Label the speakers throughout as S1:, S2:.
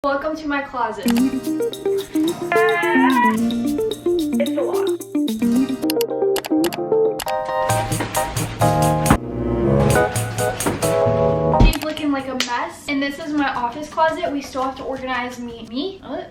S1: Welcome to my closet. It's a lot. She's looking like a mess. And this is my office closet. We still have to organize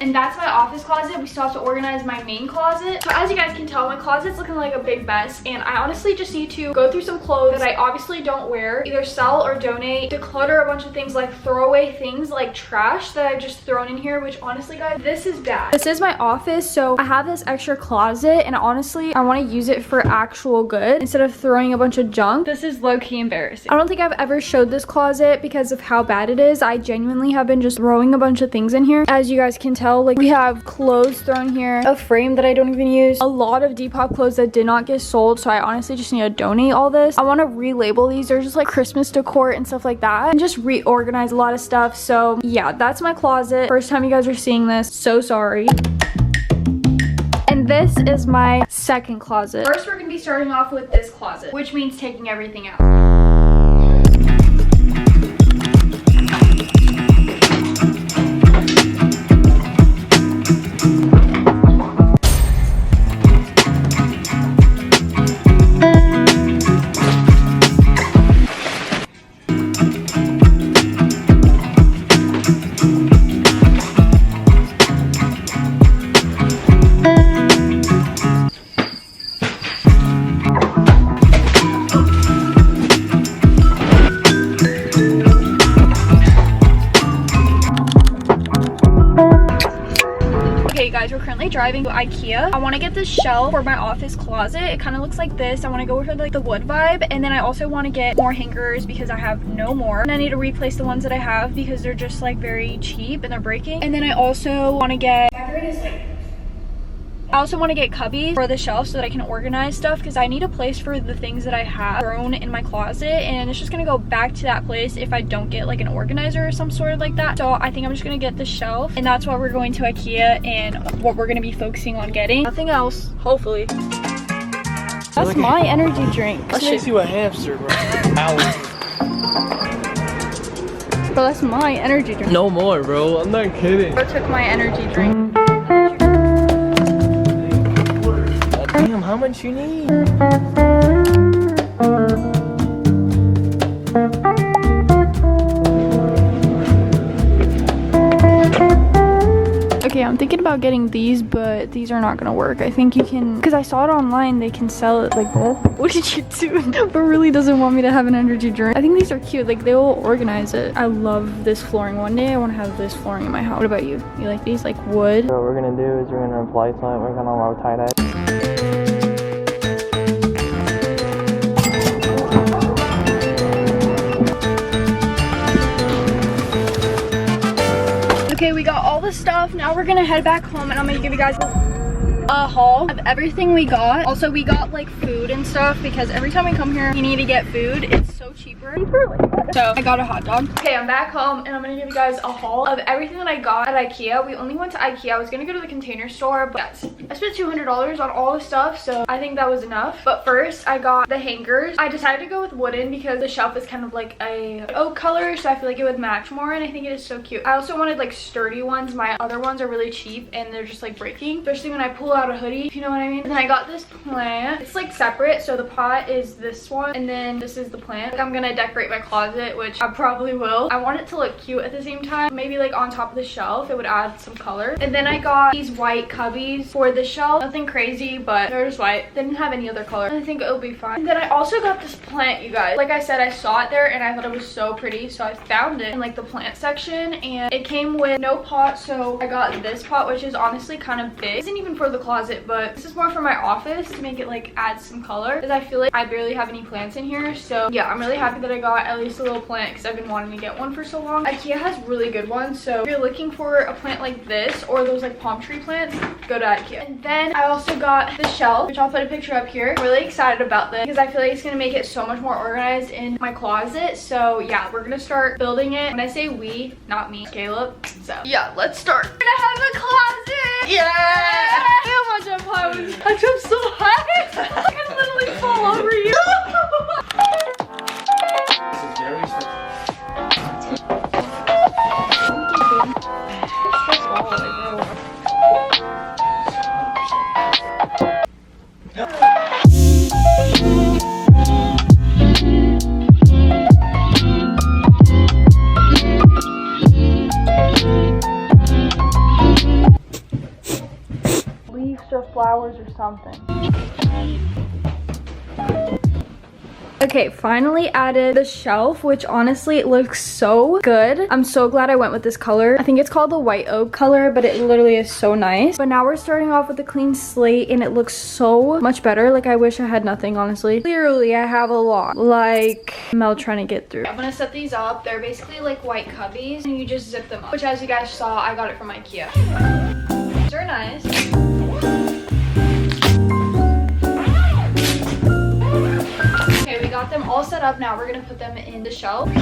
S1: and that's my office closet. We still have to organize my main closet. So as you guys can tell, my closet's looking like a big mess, and I honestly just need to go through some clothes that I obviously don't wear, either sell or donate, declutter a bunch of things, like throw away things like trash that I've just thrown in here, which honestly guys, this is bad. This is my office, so I have this extra closet, and honestly I want to use it for actual good instead of throwing a bunch of junk. This is low-key embarrassing. I don't think I've ever showed this closet because of how bad it is. I genuinely have been just throwing a bunch of things in here. As you guys can tell, like, we have clothes thrown here, a frame that I don't even use, a lot of Depop clothes that did not get sold, so I honestly just need to donate all this. I want to relabel these. They're just like Christmas decor and stuff like that, and just reorganize a lot of stuff. So yeah, that's my closet. First time you guys are seeing this, so sorry. And this is my second closet. First, we're gonna be starting off with this closet, which means taking everything out. Guys, we're currently driving to IKEA. I want to get this shelf for my office closet. It kind of looks like this. I want to go with like the wood vibe, and then I also want to get more hangers because I have no more, and I need to replace the ones that I have because they're just like very cheap and they're breaking. And then I also want to get cubbies for the shelf so that I can organize stuff, because I need a place for the things that I have thrown in my closet, and it's just gonna go back to that place if I don't get like an organizer or some sort of like that. So I think I'm just gonna get the shelf, and that's why we're going to IKEA and what we're gonna be focusing on getting. Nothing else, hopefully. That's my energy drink.
S2: That makes you a hamster, bro.
S1: Bro, that's my energy drink.
S2: No more, bro. I'm not kidding.
S1: Bro took my energy drink.
S2: Damn, how much you need?
S1: Okay, I'm thinking about getting these, but these are not gonna work. I think you can, because I saw it online, they can sell it like this. What did you do? But really doesn't want me to have an energy drink. I think these are cute. Like, they will organize it. I love this flooring. One day I want to have this flooring in my house. What about you? You like these, like wood?
S2: So what we're gonna do is we're gonna apply something. We're gonna roll tie dye.
S1: Okay, we got all the stuff. Now we're gonna head back home, and I'm gonna give you guys a haul of everything we got. Also, we got like food and stuff because every time we come here, you need to get food. It's so cheaper. So I got a hot dog. Okay, I'm back home, and I'm gonna give you guys a haul of everything that I got at IKEA. We only went to IKEA. I was gonna go to the Container Store, but I spent $200 on all the stuff, so I think that was enough. But first, I got the hangers. I decided to go with wooden because the shelf is kind of like a oak color, so I feel like it would match more, and I think it is so cute. I also wanted like sturdy ones. My other ones are really cheap, and they're just like breaking, especially when I pull out a hoodie, if you know what I mean. And then I got this plant. It's like separate, so the pot is this one, and then this is the plant. Like, I'm gonna decorate my closet, which I probably will. I want it to look cute at the same time. Maybe like on top of the shelf, it would add some color. And then I got these white cubbies for the shelf. Nothing crazy, but they're just white. They didn't have any other color. I think it'll be fine. And then I also got this plant, you guys. Like I said, I saw it there and I thought it was so pretty, so I found it in like the plant section, and it came with no pot, so I got this pot, which is honestly kind of big. It isn't even for the closet, but this is more for my office to make it like add some color, because I feel like I barely have any plants in here. So yeah, I'm really happy that I got at least a little plant because I've been wanting to get one for so long. IKEA has really good ones, so if you're looking for a plant like this or those like palm tree plants, go to IKEA. And then I also got the shelf, which I'll put a picture up here. I'm really excited about this because I feel like it's gonna make it so much more organized in my closet. So yeah, we're gonna start building it. When I say we, not me, Caleb. So yeah, let's start. We're gonna have a closet. Yeah. How much I'm pose. I'm so high. I can literally fall over you. Leaves or flowers or something. Okay, finally added the shelf, which honestly it looks so good. I'm so glad I went with this color. I think it's called the white oak color, but it literally is so nice. But now we're starting off with a clean slate and it looks so much better. Like I wish I had nothing, honestly. Clearly I have a lot, like Mel trying to get through. I'm gonna set these up. They're basically like white cubbies and you just zip them up, which as you guys saw, I got it from IKEA. These are nice. Got them all set up. Now we're gonna put them in the shelf. So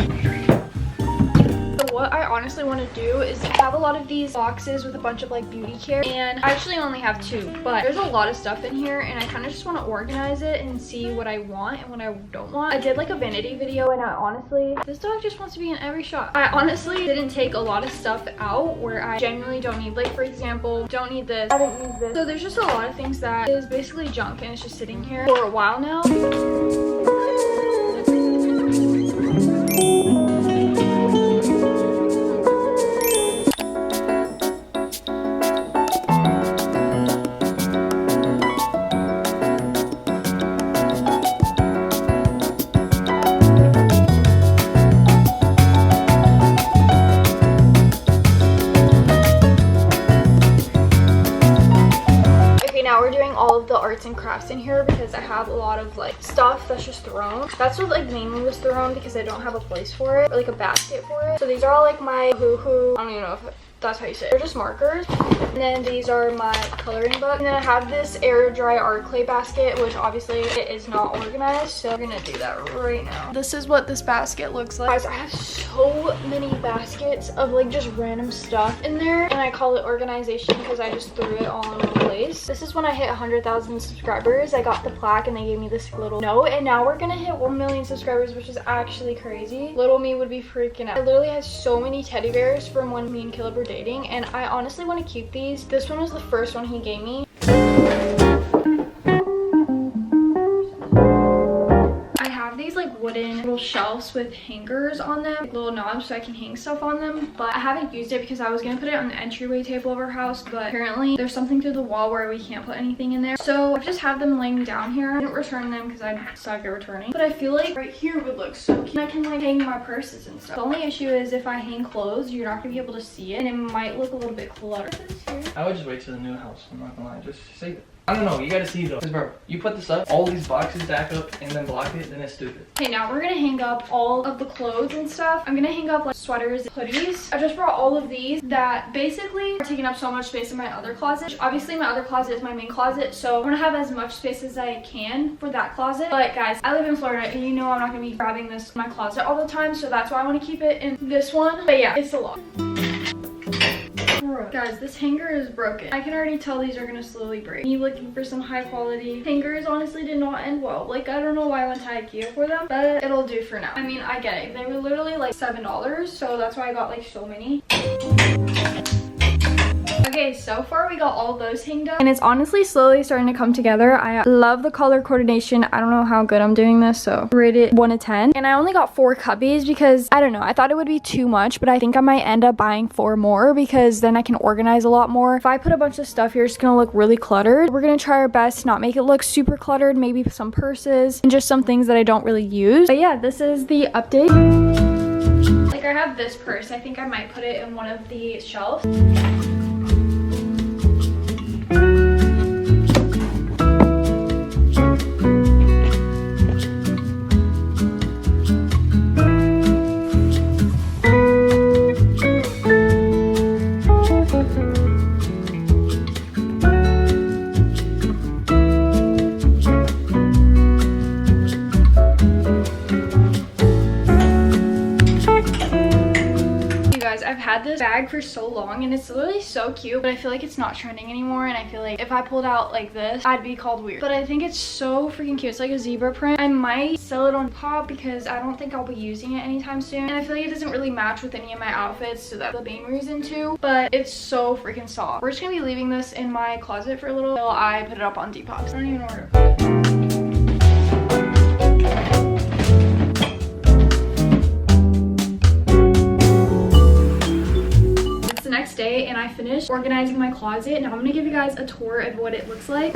S1: what I honestly want to do is have a lot of these boxes with a bunch of like beauty care, and I actually only have 2, but there's a lot of stuff in here and I kind of just want to organize it and see what I want and what I don't want. I did like a vanity video and I honestly, this dog just wants to be in every shot. I honestly didn't take a lot of stuff out where I genuinely don't need, like for example, don't need this, I didn't use this. So there's just a lot of things that is basically junk and it's just sitting here for a while now. The arts and crafts in here because I have a lot of like stuff that's just thrown. That's what like mainly was thrown because I don't have a place for it or like a basket for it. So these are all like my hoo-hoo, I don't even know if that's how you say it. They're just markers. And then these are my coloring book. And then I have this air dry art clay basket, which obviously it is not organized. So we're gonna do that right now. This is what this basket looks like. Guys, I have so many baskets of like just random stuff in there. And I call it organization because I just threw it all in one place. This is when I hit 100,000 subscribers. I got the plaque and they gave me this little note. And now we're gonna hit 1 million subscribers, which is actually crazy. Little me would be freaking out. I literally have so many teddy bears from when me and Caleb were dating, and I honestly want to keep these. This one was the first one he gave me. I have these like wooden little shelves with hangers on them, like little knobs so I can hang stuff on them, but I haven't used it because I was gonna put it on the entryway table of our house, but apparently there's something through the wall where we can't put anything in there, so I just have them laying down here. I didn't return them because I suck at returning, but I feel like right here would look so cute. I can like hang my purses and stuff. The only issue is if I hang clothes, you're not gonna be able to see it and it might look a little bit cluttered.
S2: I would just wait till the new house, I'm not gonna lie, just save it. I don't know, you gotta see though. Cause bro, you put this up, all these boxes stack up and then block it, then it's stupid.
S1: Okay, now we're gonna hang up all of the clothes and stuff. I'm gonna hang up like sweaters, hoodies. I just brought all of these that basically are taking up so much space in my other closet. Obviously my other closet is my main closet, so I'm gonna have as much space as I can for that closet. But guys, I live in Florida and you know I'm not gonna be grabbing this in my closet all the time, so that's why I wanna keep it in this one. But yeah, it's a lot. Guys, this hanger is broken. I can already tell these are gonna slowly break. Me looking for some high quality hangers honestly did not end well. Like, I don't know why I went to IKEA for them, but it'll do for now. I mean, I get it. They were literally like $7, so that's why I got like so many. Okay, so far we got all those hanged up and it's honestly slowly starting to come together. I love the color coordination. I don't know how good I'm doing this, so rate it 1 to 10. And I only got 4 cubbies because I don't know, I thought it would be too much, but I think I might end up buying 4 more because then I can organize a lot more. If I put a bunch of stuff here, it's gonna look really cluttered. We're gonna try our best to not make it look super cluttered, maybe some purses and just some things that I don't really use. But yeah, this is the update. Like, I have this purse. I think I might put it in one of the shelves. I've had this bag bag for so long, and it's literally so cute, but I feel like it's not trending anymore, and I feel like if I pulled out like this, I'd be called weird. But I think it's so freaking cute. It's like a zebra print. I might sell it on Depop because I don't think I'll be using it anytime soon, and I feel like it doesn't really match with any of my outfits, so that's the main reason too. But it's so freaking soft. We're just gonna be leaving this in my closet for a little till I put it up on Depop. So I don't even know where to put it. Next day, and I finished organizing my closet. Now I'm gonna give you guys a tour of what it looks like.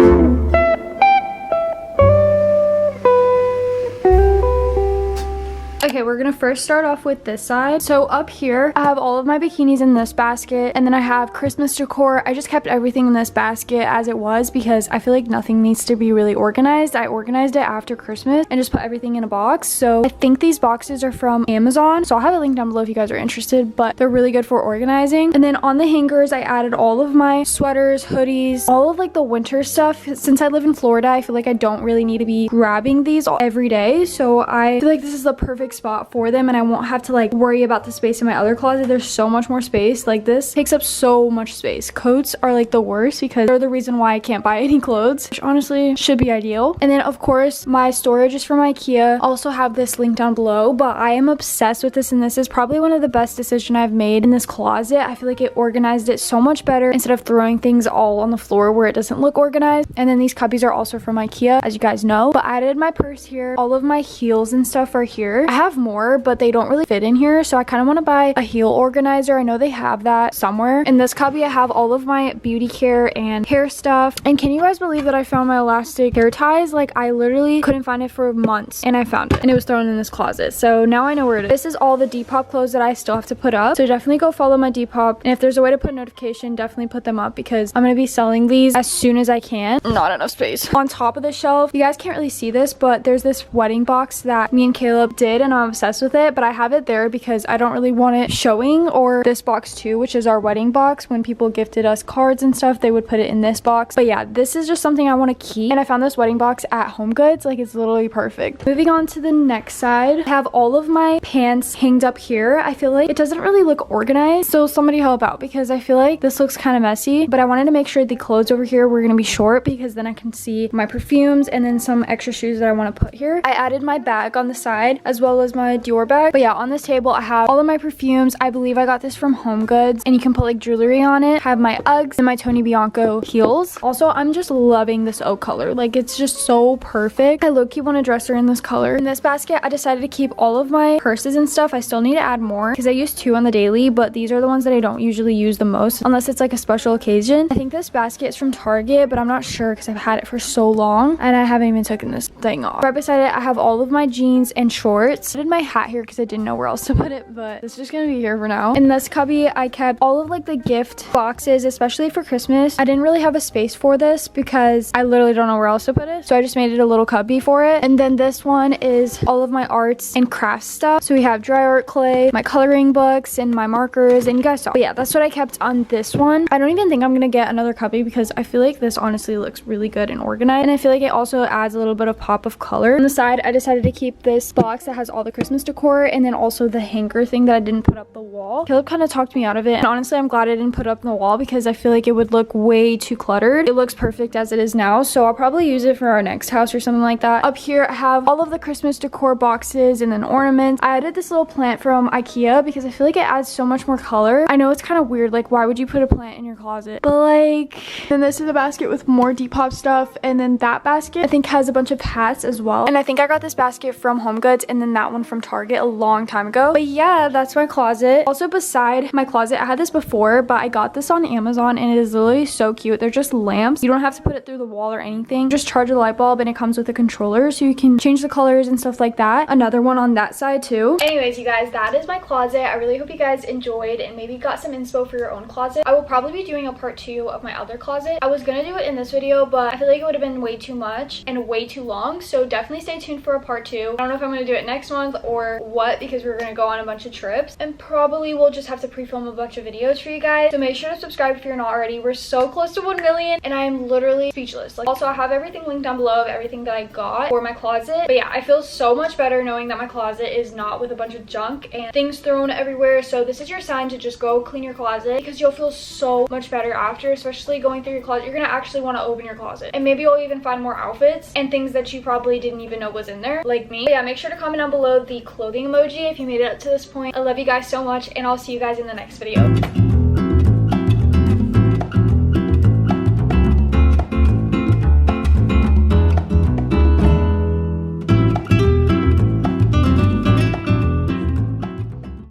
S1: Okay, we're gonna first start off with this side. So up here, I have all of my bikinis in this basket, and then I have Christmas decor. I just kept everything in this basket as it was because I feel like nothing needs to be really organized. I organized it after Christmas and just put everything in a box. So I think these boxes are from Amazon. So I'll have a link down below if you guys are interested, but they're really good for organizing. And then on the hangers, I added all of my sweaters, hoodies, all of like the winter stuff. Since I live in Florida, I feel like I don't really need to be grabbing these every day. So I feel like this is the perfect spot for them, and I won't have to like worry about the space in my other closet. There's so much more space. Like this takes up so much space. Coats are like the worst because they're the reason why I can't buy any clothes, which honestly should be ideal. And then of course my storage is from IKEA. Also have this link down below, but I am obsessed with this, and this is probably one of the best decisions I've made in this closet. I feel like it organized it so much better instead of throwing things all on the floor where it doesn't look organized. And then these cubbies are also from IKEA, as you guys know. But I added my purse here. All of my heels and stuff are here. I have more, but they don't really fit in here, so I kind of want to buy a heel organizer. I know they have that somewhere. In this cubby, I have all of my beauty care and hair stuff. And can you guys believe that I found my elastic hair ties? Like, I literally couldn't find it for months, and I found it, and it was thrown in this closet. So now I know where it is. This is all the Depop clothes that I still have to put up, so definitely go follow my Depop, and if there's a way to put a notification, definitely put them up because I'm going to be selling these as soon as I can. Not enough space. On top of the shelf, you guys can't really see this, but there's this wedding box that me and Caleb did, and I'm obsessed with it, but I have it there because I don't really want it showing. Or this box too, which is our wedding box. When people gifted us cards and stuff, they would put it in this box. But yeah, this is just something I want to keep, and I found this wedding box at HomeGoods. Like, it's literally perfect. Moving on to the next side, I have all of my pants hanged up here. I feel like it doesn't really look organized, so somebody help out because I feel like this looks kind of messy. But I wanted to make sure the clothes over here were going to be short because then I can see my perfumes and then some extra shoes that I want to put here. I added my bag on the side as well as my Dior bag. But yeah, on this table I have all of my perfumes. I believe I got this from HomeGoods, and you can put like jewelry on it. I have my Uggs and my Tony Bianco heels. Also, I'm just loving this oak color. Like, it's just so perfect. I low-key want to dress her in this color. In this basket, I decided to keep all of my purses and stuff. I still need to add more because I use 2 on the daily, but these are the ones that I don't usually use the most unless it's like a special occasion. I think this basket is from Target, but I'm not sure because I've had it for so long and I haven't even taken this thing off. Right beside it, I have all of my jeans and shorts. I did my hat here because I didn't know where else to put it, but it's just gonna be here for now. In this cubby, I kept all of like the gift boxes, especially for Christmas. I didn't really have a space for this because I literally don't know where else to put it, so I just made it a little cubby for it. And then this one is all of my arts and crafts stuff. So we have dry art clay, my coloring books, and my markers, and you guys saw. But yeah, that's what I kept on this one. I don't even think I'm gonna get another cubby because I feel like this honestly looks really good and organized, and I feel like it also adds a little bit of pop of color. On the side, I decided to keep this box that has all the Christmas decor, and then also the hanger thing that I didn't put up the wall. Caleb kind of talked me out of it, and honestly I'm glad I didn't put it up on the wall because I feel like it would look way too cluttered. It looks perfect as it is now, so I'll probably use it for our next house or something like that. Up here I have all of the Christmas decor boxes and then ornaments. I added this little plant from IKEA because I feel like it adds so much more color. I know it's kind of weird, like why would you put a plant in your closet, but like. Then this is a basket with more Depop stuff, and then that basket I think has a bunch of hats as well, and I think I got this basket from HomeGoods and then that one from Target a long time ago. But yeah, that's my closet. Also beside my closet, I had this before, but I got this on Amazon and it is literally so cute. They're just lamps. You don't have to put it through the wall or anything. Just charge the light bulb and it comes with a controller so you can change the colors and stuff like that. Another one on that side too. Anyways, you guys, that is my closet. I really hope you guys enjoyed and maybe got some inspo for your own closet. I will probably be doing a part 2 of my other closet. I was gonna do it in this video, but I feel like it would have been way too much and way too long, so definitely stay tuned for a part 2. I don't know if I'm gonna do it next month month or what, because we're gonna go on a bunch of trips and probably we'll just have to pre-film a bunch of videos for you guys. So make sure to subscribe if you're not already. We're so close to 1 million and I am literally speechless. Like, also I have everything linked down below of everything that I got for my closet. But yeah, I feel so much better knowing that my closet is not with a bunch of junk and things thrown everywhere. So this is your sign to just go clean your closet, because you'll feel so much better after, especially going through your closet. You're gonna actually want to open your closet and maybe you'll even find more outfits and things that you probably didn't even know was in there, like me. But yeah, make sure to comment down below the clothing emoji if you made it up to this point. I love you guys so much and I'll see you guys in the next video.